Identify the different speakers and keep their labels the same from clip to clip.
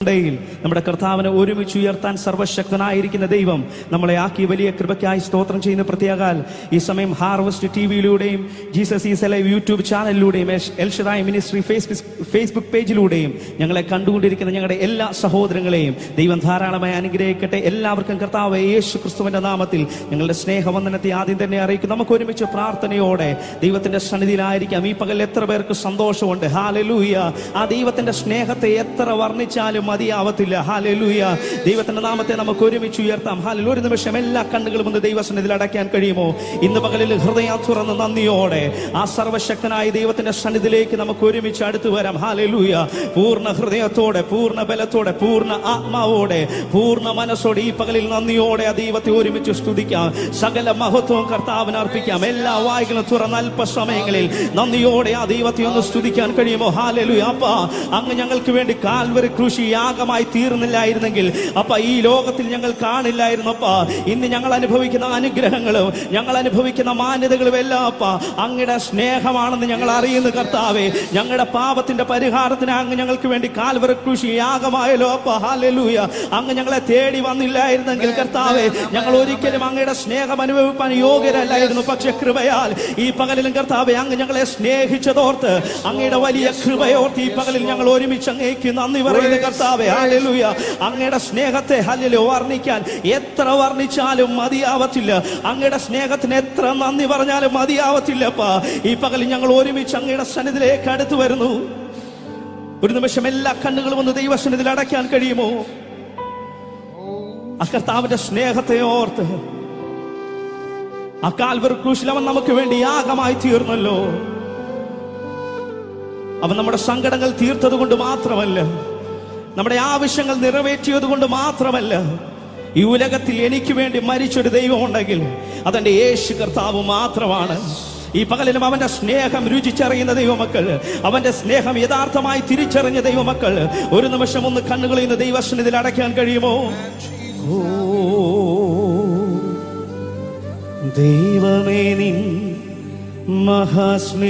Speaker 1: നമ്മുടെ കർത്താവിനെ ഒരുമിച്ച് ഉയർത്താൻ സർവശക്തനായിരിക്കുന്ന ദൈവം നമ്മളെ ആക്കി വലിയ കൃപയ്ക്കായി സ്തോത്രം ചെയ്യുന്ന പ്രത്യേകാൽ ഈ സമയം ഹാർവസ്റ്റ് ടിവിയിലൂടെയും ജീസസ് ഈസ് അലൈവ് യൂട്യൂബ് ചാനലിലൂടെയും എൽ ഷദായ് മിനിസ്ട്രി ഫേസ്ബുക്ക് പേജിലൂടെയും ഞങ്ങളെ കണ്ടുകൊണ്ടിരിക്കുന്ന ഞങ്ങളുടെ എല്ലാ സഹോദരങ്ങളെയും ദൈവം ധാരാളമായി അനുഗ്രഹിക്കട്ടെ. എല്ലാവർക്കും കർത്താവ് യേശു ക്രിസ്തുവിന്റെ നാമത്തിൽ ഞങ്ങളുടെ സ്നേഹവന്ദനത്തെ ആദ്യം തന്നെ അറിയിക്കും. നമുക്ക് ഒരുമിച്ച് പ്രാർത്ഥനയോടെ ദൈവത്തിന്റെ സന്നിധിയിലായിരിക്കാം. ഈ പകൽ എത്ര പേർക്ക് സന്തോഷമുണ്ട്. ഹല്ലേലൂയ. ആ ദൈവത്തിന്റെ സ്നേഹത്തെ എത്ര വർണ്ണിച്ചാലും മതിയാവത്തില്ല. ഹല്ലേലൂയ. ദൈവത്തിന്റെ നാമത്തെ നമുക്ക് ഒരുമിച്ച് ഉയർത്താം. ഹല്ലേലൂയ. ഒരു നിമിഷം എല്ലാ കണ്ണുകളും ഒന്ന് ദൈവസന്നിധിയിൽ അടയ്ക്കാൻ കഴിയുമോ? ഇന്ന് പകലിൽ ഹൃദയം തുറന്ന് നന്ദിയോടെ ആ സർവശക്തനായ ദൈവത്തിന്റെ സന്നിധിയിലേക്ക് നമുക്ക് ഒരുമിച്ച് അടുത്തു വരാം. ഹല്ലേലൂയ. പൂർണ്ണ ഹൃദയത്തോടെ, പൂർണ്ണ ബലത്തോടെ, പൂർണ്ണ ആത്മാവോടെ, പൂർണ്ണ മനസ്സോടെ ഈ പകലിൽ നന്ദിയോടെ ആ ദൈവത്തെ ഒരുമിച്ച് സ്തുതിക്കാം. സകല മഹത്വവും കർത്താവിന് അർപ്പിക്കാം. എല്ലാ വായ്കളും തുറന്ന അല്പസമയങ്ങളിൽ നന്ദിയോടെ ആ ദൈവത്തെ ഒന്ന് സ്തുതിക്കാൻ കഴിയുമോ? ഹല്ലേലൂയ. അപ്പാ, അങ്ങ് ഞങ്ങൾക്ക് വേണ്ടി കാൽവരി ക്രൂശി യാഗമായി തീർന്നില്ലായിരുന്നെങ്കിൽ അപ്പ ഈ ലോകത്തിൽ ഞങ്ങൾ കാണില്ലായിരുന്നു. അപ്പ ഇന്ന് ഞങ്ങൾ അനുഭവിക്കുന്ന അനുഗ്രഹങ്ങളും ഞങ്ങൾ അനുഭവിക്കുന്ന മാന്യതകളും എല്ലാം അപ്പ അങ്ങയുടെ സ്നേഹമാണെന്ന് ഞങ്ങൾ അറിയുന്നു കർത്താവേ. ഞങ്ങളുടെ പാപത്തിന്റെ പരിഹാരത്തിന് അങ്ങ് ഞങ്ങൾക്ക് വേണ്ടി കാൽവരി ക്രൂശി യാഗമായല്ലോ അപ്പ. ഹല്ലേലൂയ. അങ്ങ് ഞങ്ങളെ തേടി വന്നില്ലായിരുന്നെങ്കിൽ കർത്താവേ ഞങ്ങൾ ഒരിക്കലും അങ്ങയുടെ സ്നേഹം അനുഭവിക്കാൻ യോഗ്യരല്ലായിരുന്നു. പക്ഷെ കൃപയാൽ ഈ പകലിലും കർത്താവേ അങ്ങ് ഞങ്ങളെ സ്നേഹിച്ചതോർത്ത് അങ്ങയുടെ വലിയ കൃപയോർത്ത് ഈ പകലിൽ ഞങ്ങൾ ഒരുമിച്ച് അങ്ങേക്ക് നന്ദി പറയുന്നു കർത്താവേ. ഹല്ലേലൂയ. അങ്ങയുടെ സ്നേഹത്തെ ഹല്ലേലൂയ വർണ്ണിക്കാൻ എത്ര വർണ്ണിച്ചാലും മതിയാവത്തില്ല. അങ്ങയുടെ സ്നേഹത്തിന് എത്ര നന്ദി പറഞ്ഞാലും മതിയാവത്തില്ലപ്പാ. ഈ പകലിൽ ഞങ്ങൾ ഒരുമിച്ച് അങ്ങയുടെ സന്നിധിയിലേക്ക് അടുത്തു വരുന്നു. ഒരു നിമിഷം എല്ലാ കണ്ണുകളും ഒന്ന് ദൈവസന്നിധിയിൽ അടയ്ക്കാൻ കഴിയുമോ? ആ കർത്താവിന്റെ സ്നേഹത്തെ ഓർത്ത് ആ കാൽവരി ക്രൂശിൽ അവൻ നമുക്ക് വേണ്ടി യാഗമായി തീർന്നല്ലോ. അവൻ നമ്മുടെ സങ്കടങ്ങൾ തീർത്തത് കൊണ്ട് മാത്രമല്ല, നമ്മുടെ ആവശ്യങ്ങൾ നിറവേറ്റിയത് കൊണ്ട് മാത്രമല്ല, ഈ ഉലകത്തിൽ എനിക്ക് വേണ്ടി മരിച്ചൊരു ദൈവം ഉണ്ടെങ്കിൽ അതെന്റെ യേശു കർത്താവ് മാത്രമാണ്. ഈ പകലിലും അവന്റെ സ്നേഹം രുചിച്ചറിയുന്ന ദൈവമക്കൾ, അവന്റെ സ്നേഹം യഥാർത്ഥമായി തിരിച്ചറിഞ്ഞ ദൈവമക്കൾ, ഒരു നിമിഷം ഒന്ന് കണ്ണുകളിൽ നിന്ന് ദൈവസന്നിധിയിൽ അടയ്ക്കാൻ കഴിയുമോ? ഓ ദൈവമേ, നിൻ മഹാസ്നേഹമതിൻ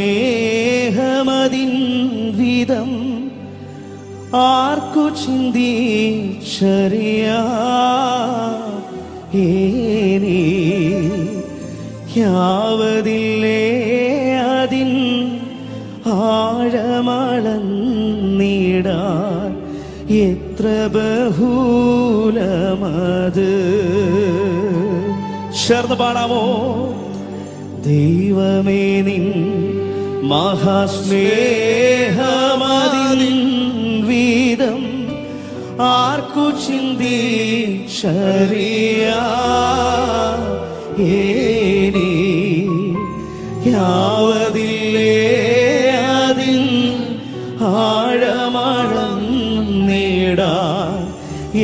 Speaker 1: വിധം ആർക്കു ചിന്തിച്ചറിയാവതില്ലേ അതിൻ ആഴമളന്നിടാൻ എത്ര ബഹുലമത്. ചേർന്ന് പാടാമോ? ദൈവമേ, നിൻ മഹാസ്നേഹമതിൻ വീതം ആർക്കു ചിന്തിച്ചറിയാവതില്ലേ അതിൻ ആഴമളന്നിടാൻ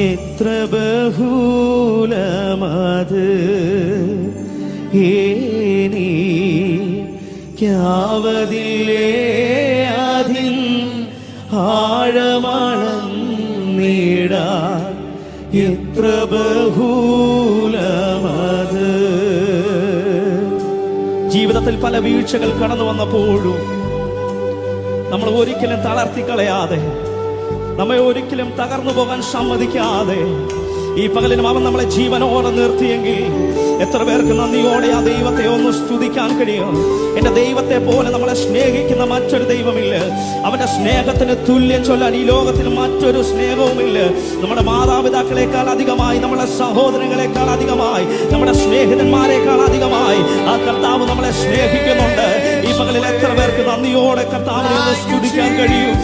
Speaker 1: എത്ര ബഹുലമത്. യാവതില്ലേ അതിൻ ആഴമളന്നിടാൻ എത്ര ബഹുലമത്. ജീവിതത്തിൽ പല വീഴ്ചകൾ കടന്നു വന്നപ്പോഴും നമ്മൾ ഒരിക്കലും തളർത്തിക്കളയാതെ, നമ്മെ ഒരിക്കലും തകർന്നു പോകാൻ സമ്മതിക്കാതെ ഈ പകലിനും അവൻ നമ്മളെ ജീവനോടെ നിർത്തിയെങ്കിൽ എത്ര പേർക്ക് നന്ദിയോടെ ആ ദൈവത്തെ ഒന്ന് സ്തുതിക്കാൻ കഴിയും? എന്റെ ദൈവത്തെ പോലെ നമ്മളെ സ്നേഹിക്കുന്ന മറ്റൊരു ദൈവമില്ല. അവന്റെ സ്നേഹത്തിന് തുല്യം ചൊല്ലാൻ ഈ ലോകത്തിൽ മറ്റൊരു സ്നേഹവുമില്ല. നമ്മുടെ മാതാപിതാക്കളെക്കാൾ അധികമായി, നമ്മുടെ സഹോദരങ്ങളെക്കാൾ അധികമായി, നമ്മുടെ സ്നേഹിതന്മാരെക്കാൾ അധികമായി ആ കർത്താവ് നമ്മളെ സ്നേഹിക്കുന്നുണ്ട്. ഈ പകലിൽ എത്ര പേർക്ക് നന്ദിയോടെ കർത്താവിനെ ഒന്ന് സ്തുതിക്കാൻ കഴിയും?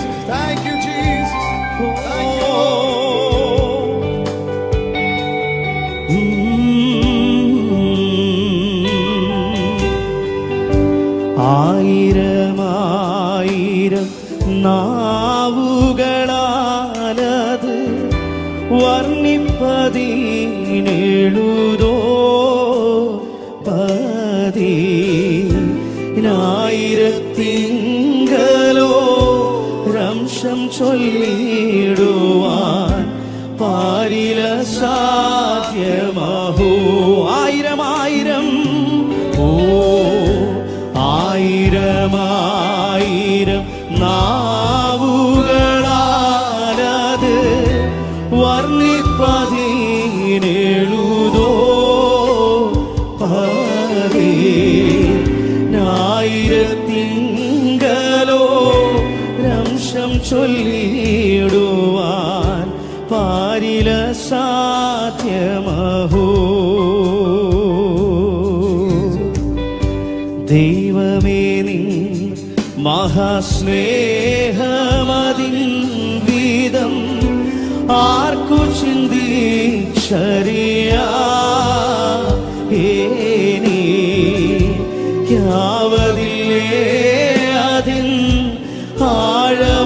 Speaker 1: ആയിരമായിരം നാവുകളാലത് വർണ്ണിപ്പതിനെഴുതോ പതിനായിരത്തിങ്കലോ രംശം ചൊല്ലിടുവാൻ പാരില സാധ്യമഹോ. ആയിരമായിരം, ഓ ആയിരമായിരം നാവുകളാലത് വർണ്ണിപ്പതിനെഴുതോ ആയിരത്തിങ്കലോ രംശം ചൊല്ലിടുവാൻ പാരില സാധ്യമഹോ. ദൈവമേ നിൻ മഹാസ്നേഹമതിൻ വീതം ആർക്കു ചിന്തിച്ചറിയാവതില്ലേ അതിൻ ആഴമളന്നിടാൻ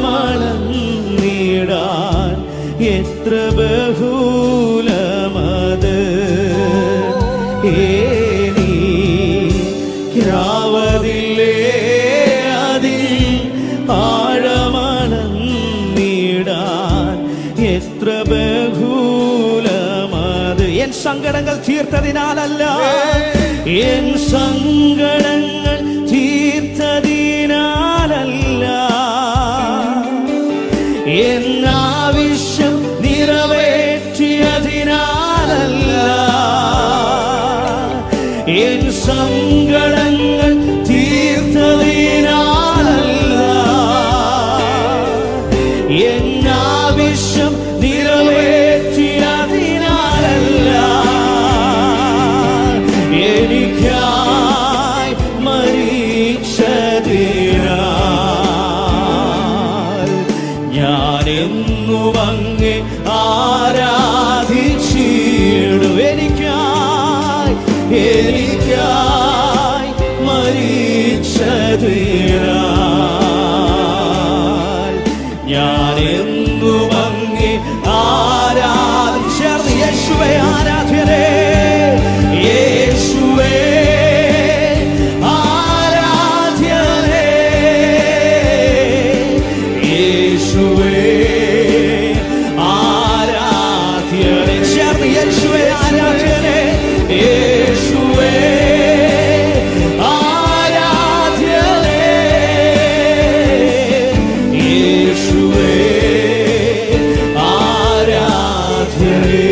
Speaker 1: എത്ര ബഹുലമത്. ാവതില്ലേ അതിൽ ആഴമളന്നിടാൻ എത്ര ബഹുലമത്. എൻ സങ്കടങ്ങൾ തീർത്തതിനാലല്ല, എൻ സങ്കടങ്ങൾ തീർത്തതിനാലല്ല, എൻ ആവശ്യം നിറവേറ്റിയതിനാലല്ല, എൻ സങ്കടങ്ങൾ തീർത്തതിനാലല്ല, എൻ ആവശ്യം നിറവേറ്റിയതിനാലല്ല, എനിക്കായി മരിച്ചതിനാൽ ഞാനെന്നും അങ്ങേ ആരാധിച്ചിടും. എനിക്കായി മരിച്ചതിനാൽ ഞാനെന്നും അങ്ങേ ആരാധിച്ചേർന്ന് യേശുവേ ആരാധ്യനേ, യേശുവേ ആരാധ്യനേ, യേശുവേ ആരാധ്യനേ. ചേർന്ന് യേശുവേ ആരാധ്യനേ, യേശുവേ ആരാധ്യനേ, യേശുവേ ആരാധ്യനേ.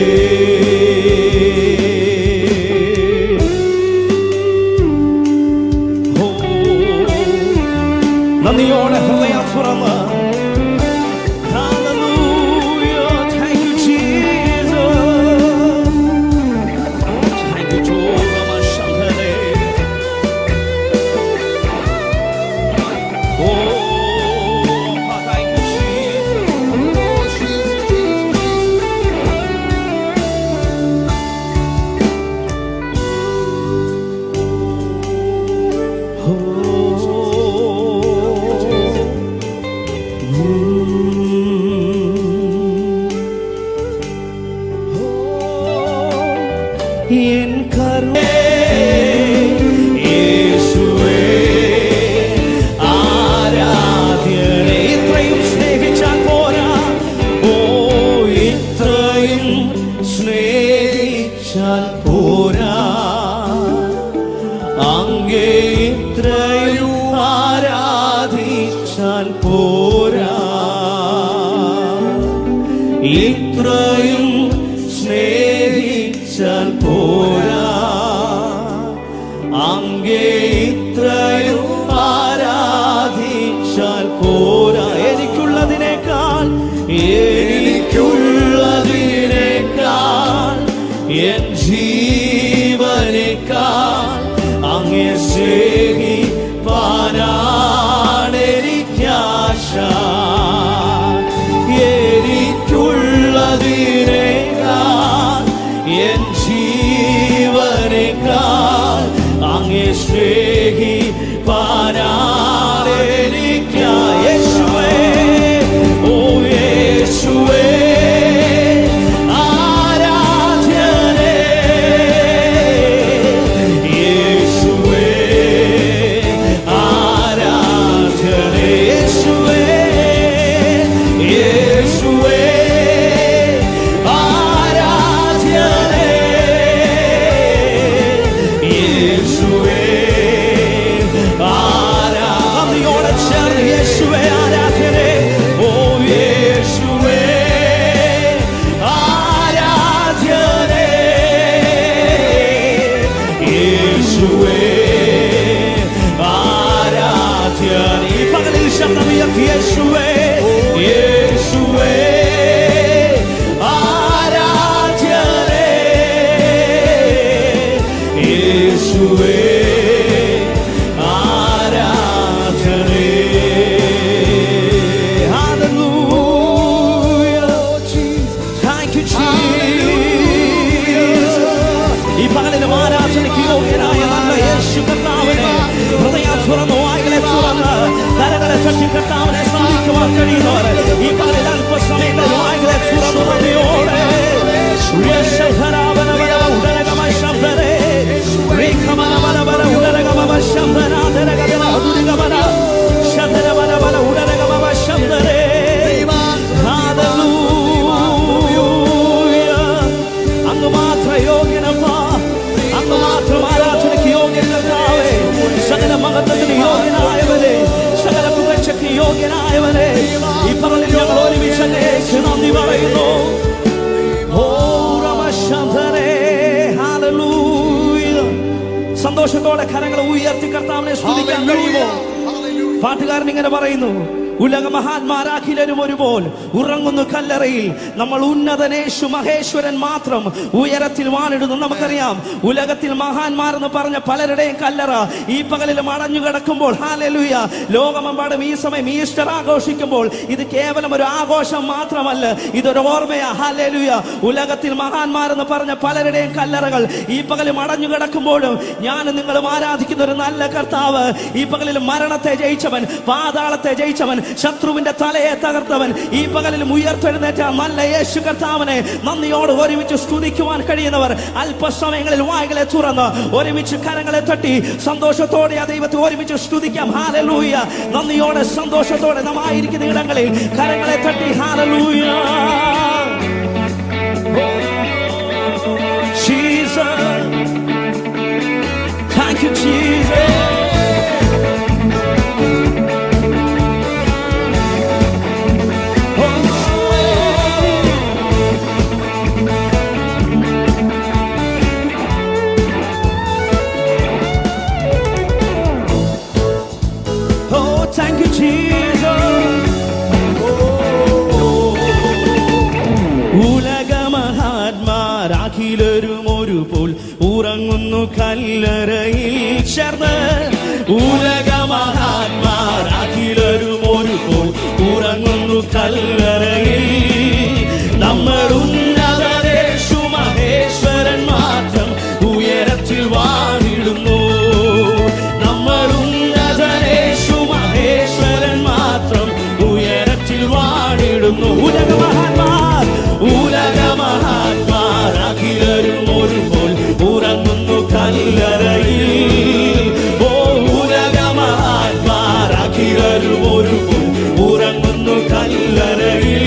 Speaker 1: നന്ദിയോടെ ഹൃദയം തുറന്ന് എൻ യേശുവേ ആരാധ്യനേ. ഇത്രയും സ്നേഹിച്ചാൽ പോരാ, ഓ ഇത്രയും സ്നേഹിച്ചാൽ പോരാ, അങ്ങേ ഇത്രയും ആരാധിച്ചാൽ പോരാ, ഇത്രയും സ്നേഹിച്ചാൽ പോരാ, അങ്ങേ ഇത്രയും ആരാധിച്ചാൽ പോരാ. എനിക്കുള്ളതിനേക്കാൾ എൻ ജീവനേക്കാൾ അങ്ങേ സ്നേഹിപ്പാനാണെനിക്കാശ. എനിക്കുള്ളതിനേക്കാൾ എൻ ജീവനേക്കാൾ അങ്ങേ അങ്ങ് മാത്രം യോഗ്യനപ്പാ, അങ്ങ് മാത്രം ആരാധനയ്ക്ക് യോഗ്യനാവേ. സകല മഹത്വത്തിന് യോഗ്യനായവനെ, സകല പുകഴ്ചയ്ക്ക് യോഗ്യനായവനെ, ഈ പകലിൽ ഞങ്ങൾ ഒരുമിച്ച് നന്ദി പറയുന്നു. സന്തോഷത്തോടെ കരങ്ങൾ ഉയർത്തി കർത്താവിനെ സ്തുതിക്കാൻ കഴിയുമോ? പാട്ടുകാരൻ ഇങ്ങനെ പറയുന്നു, ഉലക മഹാന്മാരാഖിലരും ഒരുപോൽ ഉറങ്ങുന്നു കല്ലറയിൽ, നമ്മൾ ഉന്നതനേശു മഹേശ്വരൻ മാത്രം ഉയരത്തിൽ വാണിടുന്നു. നമുക്കറിയാം, ഉലകത്തിൽ മഹാന്മാരെന്ന് പറഞ്ഞ പലരുടെയും കല്ലറ ഈ പകലിലും അടഞ്ഞു കിടക്കുമ്പോൾ, ഹല്ലേലൂയ, ലോകമെമ്പാടും ഈ സമയം ഈസ്റ്റർ ആഘോഷിക്കുമ്പോൾ ഇത് കേവലം ഒരു ആഘോഷം മാത്രമല്ല, ഇതൊരു ഓർമ്മയാ. ഹല്ലേലൂയ, ഉലകത്തിൽ മഹാന്മാരെന്ന് പറഞ്ഞ പലരുടെയും കല്ലറകൾ ഈ പകലും അടഞ്ഞു കിടക്കുമ്പോഴും ഞാനും നിങ്ങളും ആരാധിക്കുന്ന ഒരു നല്ല കർത്താവ്, ഈ പകലിൽ മരണത്തെ ജയിച്ചവൻ, പാതാളത്തെ ജയിച്ചവൻ, ശത്രുവിന്റെ തലയെ തകർത്തവൻ, ഈ പകലിലും ഉയർത്തെഴുന്നേറ്റ നല്ല യേശു കർത്താവിനെ നന്ദിയോട് ഒരുമിച്ച് സ്തുതിക്കുവാൻ കഴിയുന്നവർ അല്പസമയങ്ങളിൽ വായ്കളെ തുറന്ന് ഒരുമിച്ച് കരങ്ങളെ തട്ടി സന്തോഷത്തോടെ ആ ദൈവത്തെ ഒരുമിച്ച് സ്തുതിക്കാം. ഹല്ലേലൂയ. നന്ദിയോടെ സന്തോഷത്തോടെ നാം ആയിരിക്കുന്ന ഇടങ്ങളിൽ കരങ്ങളെ തട്ടി hallelujah. Jesus, thank you Jesus. Thank you Jesus. ഉലക മഹാത്മാരാഖിലരും ഒരുപോൽ ഉറങ്ങുന്നു കല്ലറയിൽ ചേർന്ന്, ഉലക മഹാത്മാരാഖിലരും ഒരുപോൽ ഉറങ്ങുന്നു കല്ലറയിൽ, നമ്മൾ ഉന്നതനേശു മഹേശ്വരൻ മാത്രം ഉയരത്തിൽ വാണിടുന്നു. നമ്മൾ ഉന്നതനേശു മഹേശ്വരൻ മാത്രം ഉയരത്തിൽ വാണിടുന്നു. ഉലക മഹാന്മാർ, ഉലക മഹാന്മാർ അഖിലരും ഒരുപോൽ ഉറങ്ങുന്നു കല്ലറയിൽ. ഓ ഉലക മഹാന്മാർ അഖിലരും ഒരുപോൽ ഉറങ്ങുന്നു കല്ലറയിൽ,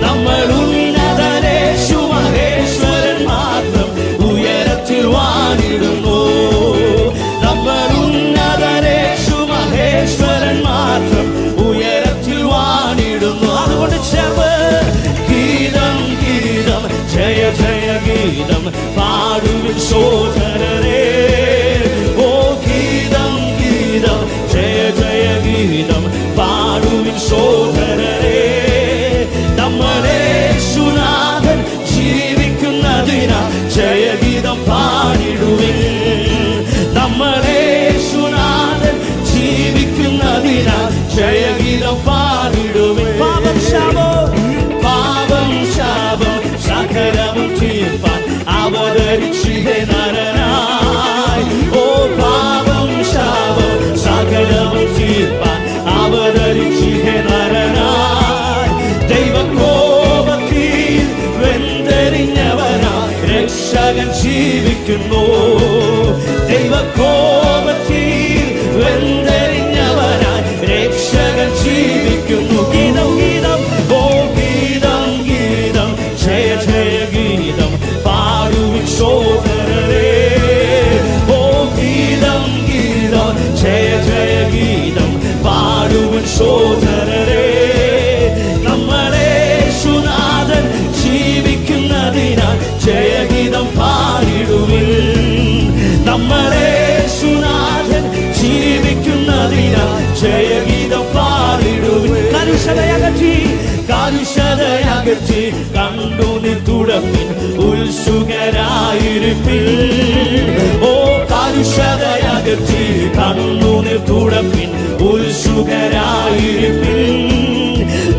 Speaker 1: നമ്മൾ ഉന്നതനേശു മഹേശ്വരൻ മാത്രം ഉയരത്തിൽ വാണിടുന്നു. നമ്മൾ ഉന്നതനേശു മഹേശ്വരൻ മാത്രം ഉയരത്തിൽ വാണിടുന്നു. അതുകൊണ്ട് ചേർന്ന് ഗീതം ഗീതം ജയ ജയ ഗീതം പാടുവിൻ സോദരരേ. ഓ ഗീതം ഗീതം ജയ ജയ ഗീതം പാടുവിൻ സോദരരേ. നമ്മളെ യേശുനാഥൻ ജീവിക്കുന്നതിനാ ജയഗീതം പാടിടുവിൻ. നമ്മളെ യേശുനാഥൻ ജീവിക്കുന്നതിനാ ജയഗീതം പാടിടുവിൻ. പാപം ശാപം സകലവും തീർപ്പാൻ അവതരിച്ചിഹേ നരനായി. ഓ പാപം ശാപം സകലവും തീർപ്പാൻ അവതരിച്ചിഹേ നരനായി. ദൈവകോപത്തിൽ വെന്തെറിഞ്ഞവനായി രക്ഷകൻ ജീവിക്കുന്നു. ദൈവകോപത്തിൽ വെന്തെറിഞ്ഞവനായി രക്ഷകൻ ജീവിക്കുന്നു. ഗീതം ഗീതം ഓ ഗീതം ഗീതം ജയ ജയ ഗീതം പാടുവിൻ സോദരരേ. ഓ ഗീതം ഗീതം ജയ ജയ ഗീതം പാടുവിൻ സോദരരേ. നമ്മളെ യേശുനാഥൻ ജീവിക്കുന്നതിനാൽ ജയഗീതം പാടിടുവിൻ. നമ്മളെ യേശുനാഥൻ ജീവിക്കുന്നതിനാൽ ജയഗീതം പാടിടുവിൻ. കലുഷതയകറ്റി കലുഷതയകറ്റി കണ്ടു നീ തുടപ്പിൻ ഉത്സുകരായിരിപ്പിൻ. ഓ കലുഷതയകറ്റി കണ്ടു നീ തുടപ്പിൻ ഉത്സുകരായിരിപ്പിൻ.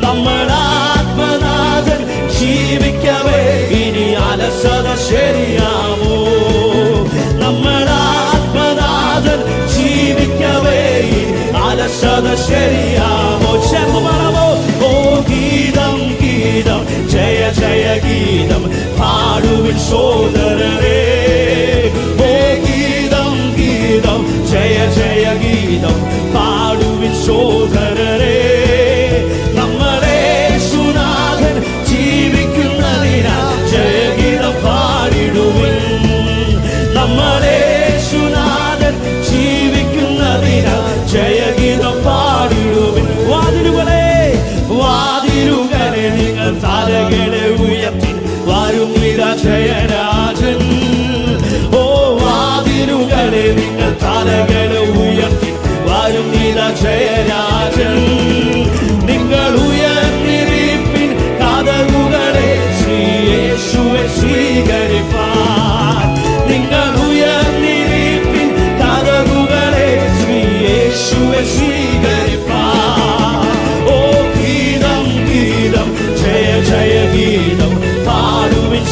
Speaker 1: നമ്മളാത്മനാഥൻ ജീവിക്കവേ ഇനി അലസത ശരിയാമോ? നമ്മളാത്മനാഥൻ ജീവിക്കവേ അലസത ശരിയാമോ? ചേർന്നുമണമോ? ഓ ഗീതം ഗീതം ജയ ജയ ഗീതം പാടുവിൻ സോദരരേ. ഓ ഗീതം ഗീതം ജയ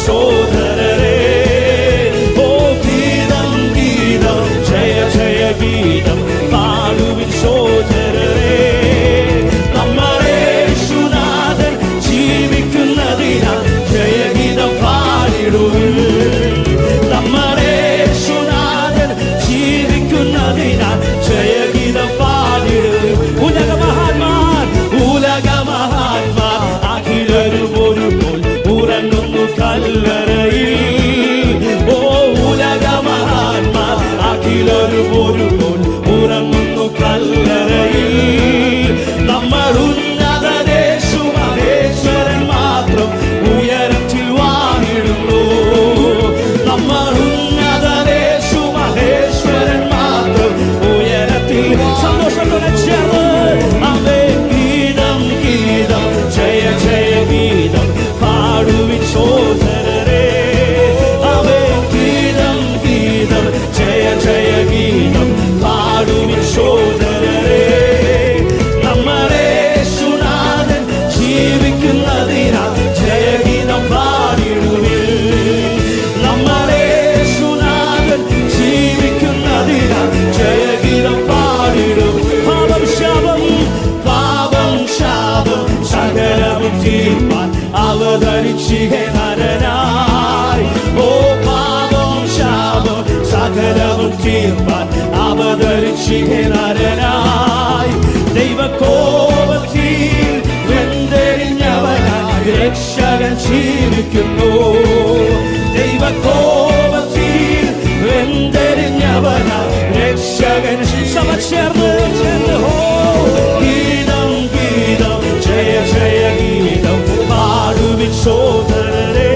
Speaker 1: സോദരരേ, ഓ ഗീതം ഗീതം ജയ ജയ ഗീതം പാടുവിൻ സോദരരേ. നമ്മുടെ യേശുനാഥൻ ജീവിക്കുന്നതിനാൽ ജയഗീതം പാടിടുവിൻ. നമ്മുടെ യേശുനാഥൻ ജീവിക്കുന്നതിനാൽ ജയഗീതം പാടിടുവിൻ. ഉലകമഹാന്മാർ അഖിലരും ഒരുപോൽ ഉറങ്ങുന്നു കല്ലറയിൽ. ഓ ഉലകമഹാന്മാർ അഖിലരും ഒരുപോൽ ഉറങ്ങുന്നു കല്ലറയിൽ. നമ്മൾ ഉന്നതദേശു മഹേശ്വരൻ മാത്രം ഉയരത്തിൽ വാണിടുന്നു. നമ്മൾ ഉന്നതദേശു മഹേശ്വരൻ മാത്രം ഉയരത്തിൽ. സന്തോഷത്തോടെ ചേർന്ന് അവേ ഗീതം ഗീതം ജയ ജയ ഗീതം പാടുവിൻ സോദരരേ. അവേ ഗീതം ഗീതം ജയ ജയ ഗീതം പാടുവിൻ സോദരരേ. നമ്മുടെ യേശുനാഥൻ ജീവിക്കുന്നതിനാൽ ജയഗീതം പാടിടുവിൻ. നമ്മുടെ യേശുനാഥൻ ജീവിക്കുന്നതിനാൽ ജയഗീതം പാടിടും. പാപം ശാപം സകലവും തീർപ്പാൻ അവതരിച്ചിഹേ നരനായി. ഓ പാപം ശാപം സകലവും തീർപ്പാൻ അവതരിച്ചിഹേ നരനായി. ദൈവകോപത്തിൽ വെന്തെരിഞ്ഞവനായി രക്ഷകൻ ജീവിക്കുന്നു. ദൈവകോപത്തിൽ വെന്തെരിഞ്ഞവനായി രക്ഷകൻ സമചേർന്ന് ഗീതം ഗീതം ജയ ജയ ഗീതം പാടുവിൻ സോദരരേ.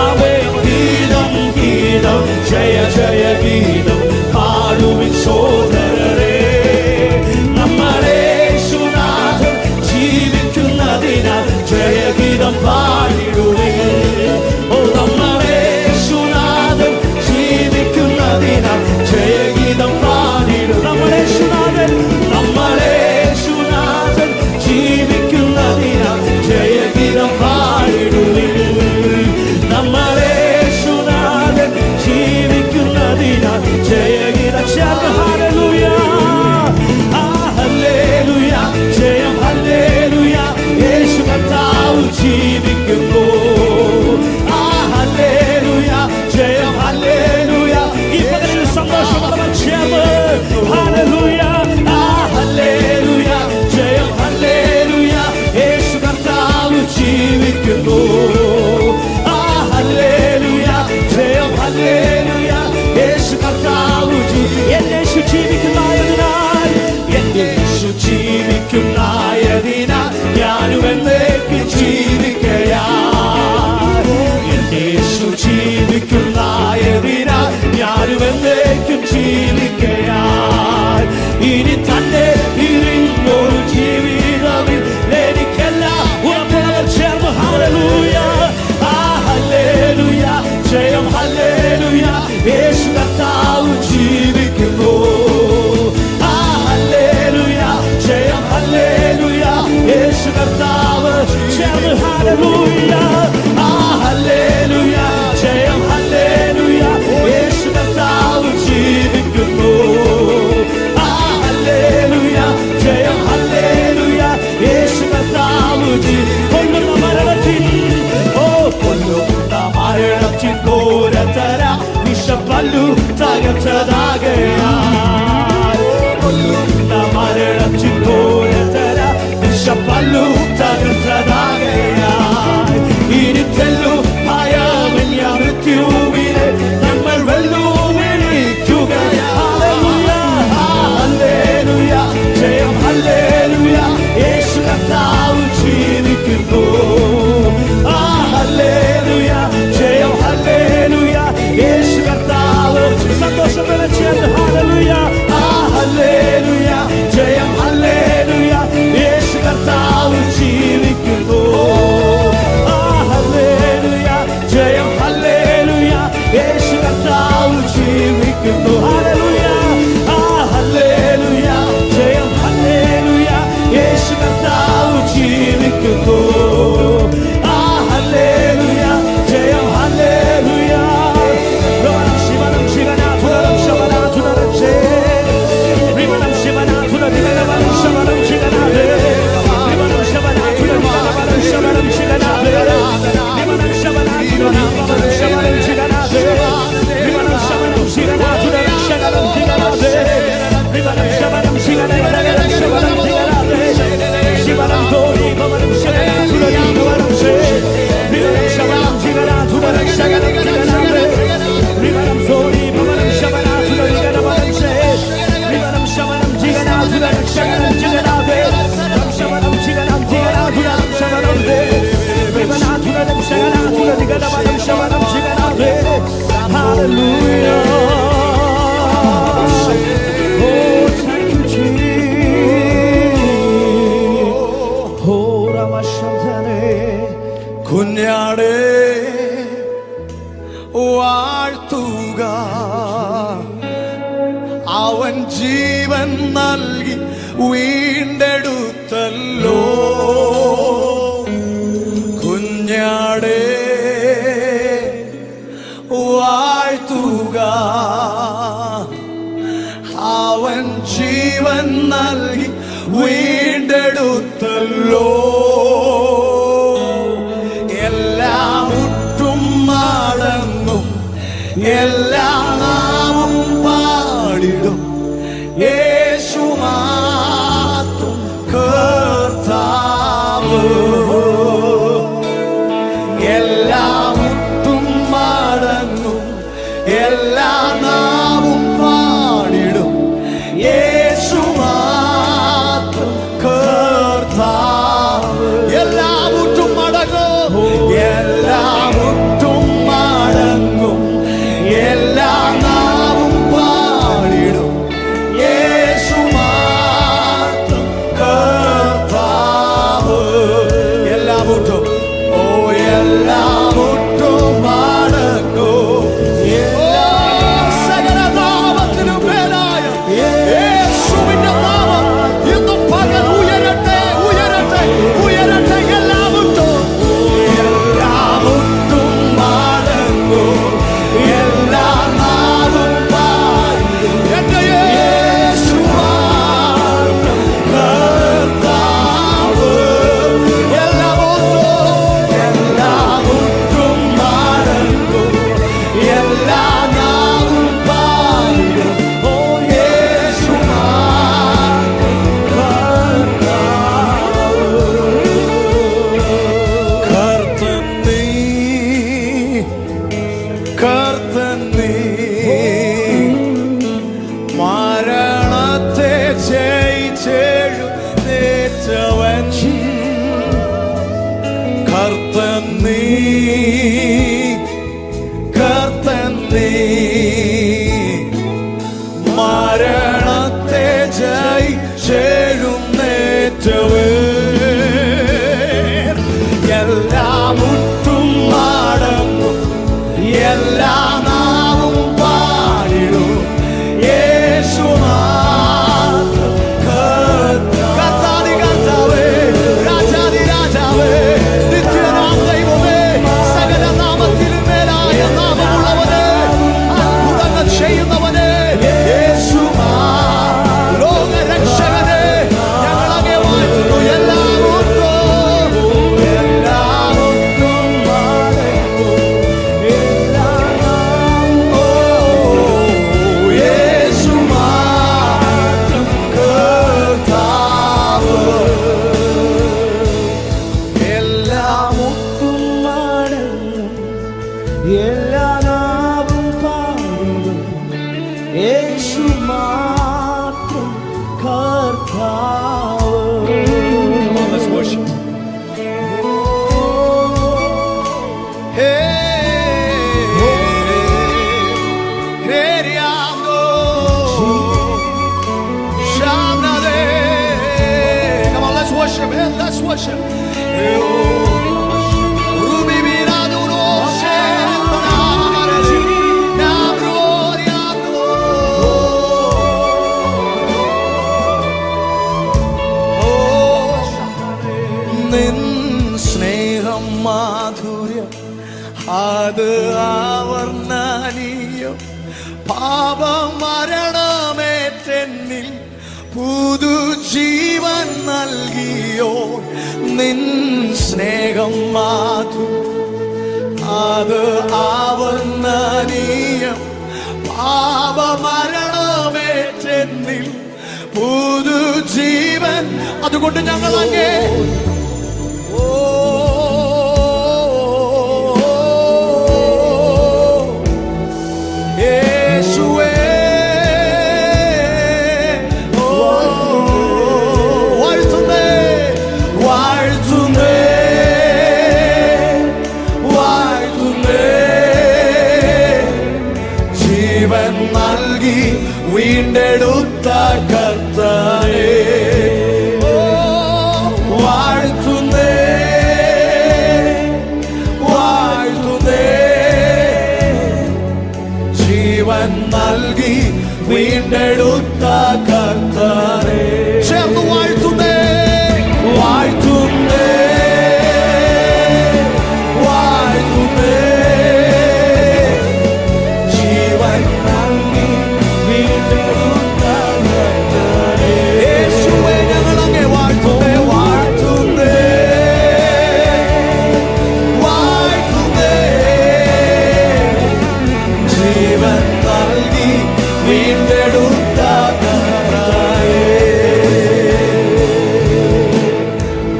Speaker 1: അവേ ഗീതം ഗീതം ജയ ജയ ഗീതം പാടുവിൻ സോദരരേ. നമ്മുടെ യേശുനാഥൻ ജീവിക്കുന്നതിനാൽ ജയഗീതം പാടിടുവിൻ. ഓ നമ്മുടെ യേശുനാഥൻ ജീവിക്കുന്നതിനാൽ ജയഗീതം പാടിടും. നമ്മുടെ യേശുനാഥൻ ജീവിക്കുന്നതിനാൽ ജയഗീതം പാടിടുവിൻ. നമ്മുടെ യേശുനാഥൻ ജീവിക്കുന്നതിനാൽ ജയഗീതം. ഹല്ലേലൂയ ഹല്ലേലൂയ ജയം ഹല്ലേലൂയ. യേശു കർത്താവ് ജീവിക്കുന്നു. ഹല്ലേലൂയ ജയം ഹല്ലേലൂയ. ഈ പകലിൽ സന്തോഷമുള്ളവർ ചേർന്ന് ഹല്ലേലൂയ ഹല്ലേലൂയ ജയം ഹല്ലേലൂയ. യേശു കർത്താവ് ജീവിക്കുന്നു. ഹല്ലേലൂയ ജയം ഹല്ലേലൂയ. യേശു കർത്താവ് എന്റെ യേശു ജീവിക്കുന്നതിനാൽ, എന്റെ യേശു ജീവിക്കുന്നതിനാൽ ഞാനും എന്നേക്കും ജീവിക്കയാൽ. എന്റെ യേശു ജീവിക്കുന്നതിനാൽ ഞാനും എന്നേക്കും ജീവിക്കയാൽ. ഇനി തന്നെ ഇരുന്നൊരു ജീവിതമിൽ എനിക്കെല്ലാം ഉറപ്പുള്ളവർ ചേർന്ന് ഹല്ലേലൂയ ഹല്ലേലൂയ ജയം ഹല്ലേലൂയ. യേശു കർത്താവ് ജീവിക്കുന്നു.
Speaker 2: കുഞ്ഞാടേ വാഴ്ത്തുക, അവൻ ജീവൻ നൽകി വീണ്ടെടുത്തല്ലോ. കുഞ്ഞാടേ വാഴ്ത്തുക, അവൻ ജീവൻ നൽകി വീണ്ടെടുത്തല്ലോ. എല്ലാം മുട്ടും മടങ്ങും, എല്ലാം നാമം പാടിടും, യേശു മാത്രം കർത്താവ്. എല്ലാം മുട്ടും മടങ്ങും, എല്ലാം നാമം പാടിടും, യേശു മാത്രം കർത്താവ്. എല്ലാം മുട്ടും മടങ്ങും, എല്ലാം മുട്ടും മടങ്ങും, എല്ലാം നാമം പാടിടും, യേശു മാത്രം കർത്താവ്. എല്ലാം മുട്ടും, ഓ എല്ലാം മുട്ടും മടങ്ങും, സകല നാമത്തിനും മേലായ യേശുവിന്റെ നാമം ഇന്ന് പകൽ ഉയരട്ടെ, ഉയരട്ടെ, ഉയരട്ടെ. എല്ലാം മുട്ടും, എല്ലാം മുട്ടും മടങ്ങും, എല്ലാം നാമം പാടിടും, എന്റെ യേശു മാത്രം കർത്താവ്. എല്ലാം മുട്ടും മടങ്ങും, എല്ലാം നാമം പാടിടും, ഓ യേശു മാത്രം കർത്താവ്. കർത്തൻ നീ, മരണത്തെ ജയിച്ചെഴുന്നേറ്റവൻ. കർത്തൻ നീ, കർത്തൻ നീ, മരണത്തെ ജയിച്ചെഴുന്നേറ്റവൻ. എല്ലാം മുട്ടും മടങ്ങും, എല്ലാം നാമം പാടിടും, യേശു മാത്രം കർത്താതി കർത്താവേ, രാജാതി രാജാവേ, നിത്യനാം ദൈവമേ, സകല നാമത്തിലും മേലായ നാമമുള്ളവനെ, അത്ഭുതങ്ങൾ ചെയ്യുന്നവനെ, യേശു ലോകരക്ഷകനെ ഞങ്ങളങ്ങേ വാഴ്ത്തുന്നു. എല്ലാം മുട്ടും, എല്ലാം മുട്ടും മടങ്ങും, എല്ലാം നാമം, ഓ യേശു മാത്രം കർത്താവ്. എല്ലാം മുട്ടും മടങ്ങും, എല്ലാ നാമം പാടിടും, യേശു മാത്രം കർത്താവ്. Come on, let's worship. Come on, let's worship. Let's worship. നിൻ സ്നേഹം മാധുര്യം അത് ആവർണ്ണനീയം, പാപമരണമേറ്റെന്നിൽ പുതുജീവൻ നൽകിയോ. നിൻ സ്നേഹം മാധുര്യം അത് ആവർണ്ണനീയം, പാപമരണമേറ്റെന്നിൽ പുതുജീവൻ. അതുകൊണ്ട് ഞങ്ങൾ അങ്ങേ വാഴ്ത്തുന്നേ, വാഴ്ത്തുന്നേ, വാഴ്ത്തുന്നേ. വീണ്ടെടുത്ത കർത്താവേ വാഴ്ത്തുന്നേ വാഴ്ത്തുന്നേ ജീവൻ നൽകി വീണ്ടെടുത്ത കർത്താവേ ചേർന്ന് വാഴ്ത്തുന്നേ വാഴ്ത്തുന്നേ വാഴ്ത്തുന്നേ ജീവൻ നൽകി വീണ്ടെടുത്ത കർത്താവേ യേശുവേ ഞങ്ങളങ്ങേ വാഴ്ത്തുന്നേ വാഴ്ത്തുന്നേ വാഴ്ത്തുന്നേ ജീവൻ നൽകി വീണ്ടെടുത്ത കർത്താവേ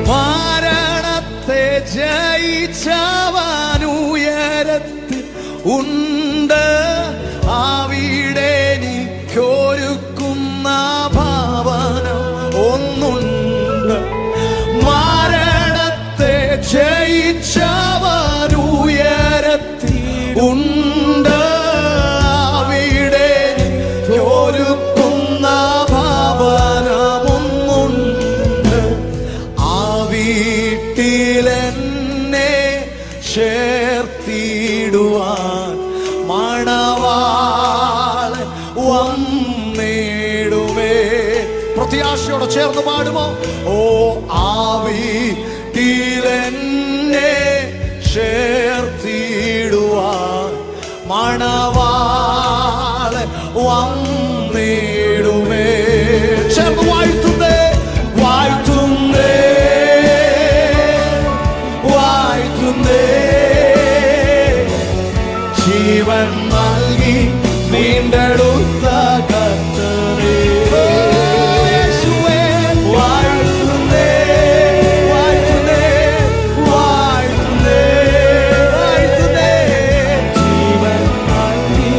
Speaker 2: മരണത്തെ ജയിച്ചവനുയരത്തിൽ ഉണ്ട് അവിടെ എനിക്കൊരുക്കുന്ന ഭവനം ഒന്നുണ്ട് മരണത്തെ ജയിച്ചവനുയരത്തിൽ ഉണ്ട് അവിടെ എനിക്കൊരുക്കുന്ന ഭവനമൊന്നുണ്ട് ആ വീട്ടിലെന്നെ ചേർത്തിടുവാൻ മണവാളൻ വന്നിടുമേ പ്രത്യാശയോടെ ചേർന്ന് പാടുമോ ഓ ആ വീട്ടിലെന്നെ ചേർത്തിടുവാൻ മണവാളൻ വന്നിടുമേ ചേർന്ന് വാഴ്ത്തുന്നേ വാഴ്ത്തുന്നേ വാഴ്ത്തുന്നേ ജീവൻ നൽകി വീണ്ടെടുത്ത കർത്താവേ യേശുവേ വാഴ്ത്തുന്നേ വാഴ്ത്തുന്നേ വാഴ്ത്തുന്നേ വാഴ്ത്തുന്നേ ജീവൻ നൽകി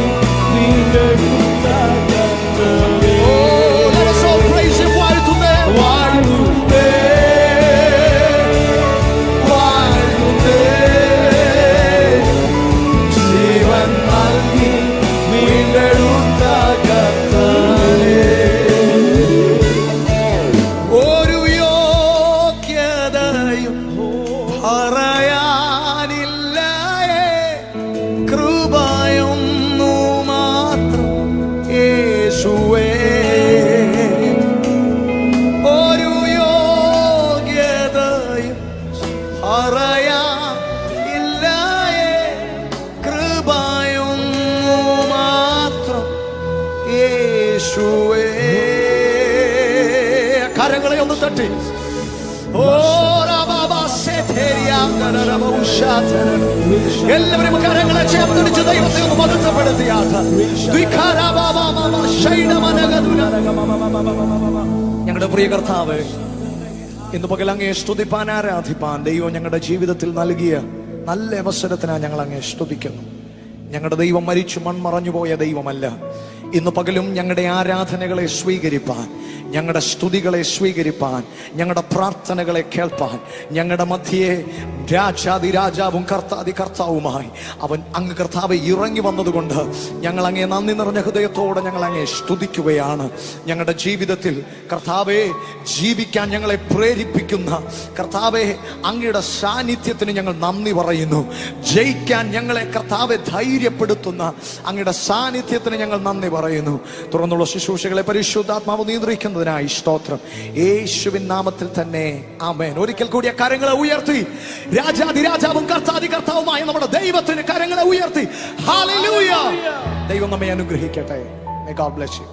Speaker 2: വീണ്ടെടുത്ത കർത്താവേ let us all praise him വാഴ്ത്തുന്നേ വാഴ്ത്തുന്നേ വാഴ്ത്തുന്നേ ജീവൻ നൽകി വീണ്ടെടുത്ത കർത്താവേ ഒരു യോഗ്യതയും പറയാനില്ലയേ കൃപയൊന്നു മാത്രം യേശുവേ ഒരു യോഗ്യതയും പറയാനില്ലയേ കൃപയൊന്നു മാത്രം യേശുവേ കരങ്ങളെ ഒന്ന് തട്ടി ഓ എല്ലാവരും കരങ്ങളെ ചേർത്തടിച്ച് ദൈവത്തെ ഒന്ന് മഹത്വപ്പെടുത്തിയാട്ടെ ഞങ്ങളുടെ പ്രിയ കർത്താവ് ഇന്ന് പകൽ അങ്ങേ സ്തുതിപ്പാൻ ആരാധിപ്പാൻ ദൈവം ഞങ്ങളുടെ ജീവിതത്തിൽ നൽകിയ നല്ല അവസരത്തിനാ ഞങ്ങൾ അങ്ങേ സ്തുതിക്കുന്നു ഞങ്ങളുടെ ദൈവം മരിച്ചു മൺമറഞ്ഞു പോയ ദൈവമല്ല ഇന്ന് പകലും ഞങ്ങളുടെ ആരാധനകളെ സ്വീകരിപ്പാൻ ഞങ്ങളുടെ സ്തുതികളെ സ്വീകരിപ്പാൻ ഞങ്ങളുടെ പ്രാർത്ഥനകളെ കേൾപ്പാൻ ഞങ്ങളുടെ മധ്യേ രാജാതിരാജാവും കർത്താവുമായി അവൻ അങ്ങ് കർത്താവെ ഇറങ്ങി വന്നതുകൊണ്ട് ഞങ്ങൾ അങ്ങേ നന്ദി നിറഞ്ഞ ഹൃദയത്തോടെ ഞങ്ങൾ അങ്ങേ സ്തുതിക്കുകയാണ് ഞങ്ങളുടെ ജീവിതത്തിൽ കർത്താവെ ജീവിക്കാൻ ഞങ്ങളെ പ്രേരിപ്പിക്കുന്ന കർത്താവെ അങ്ങയുടെ സാന്നിധ്യത്തിന് ഞങ്ങൾ നന്ദി പറയുന്നു ജയിക്കാൻ ഞങ്ങളെ കർത്താവെ ധൈര്യപ്പെടുത്തുന്ന അങ്ങയുടെ സാന്നിധ്യത്തിന് ഞങ്ങൾ നന്ദി പറയുന്നു തുറന്നുള്ള ശുശ്രൂഷകളെ പരിശുദ്ധാത്മാവ് നിയന്ത്രിക്കുന്നതിനായി സ്തോത്രം യേശുവിൻ നാമത്തിൽ തന്നെ ആമേൻ ഒരിക്കൽ കൂടി കരങ്ങളെ ഉയർത്തി രാജാതിരാജാവും കർത്താവുമായ നമ്മുടെ ദൈവത്തിന് കരങ്ങളെ ഉയർത്തി ഹല്ലേലൂയ ദൈവം നമ്മെ അനുഗ്രഹിക്കട്ടെ. May God bless you.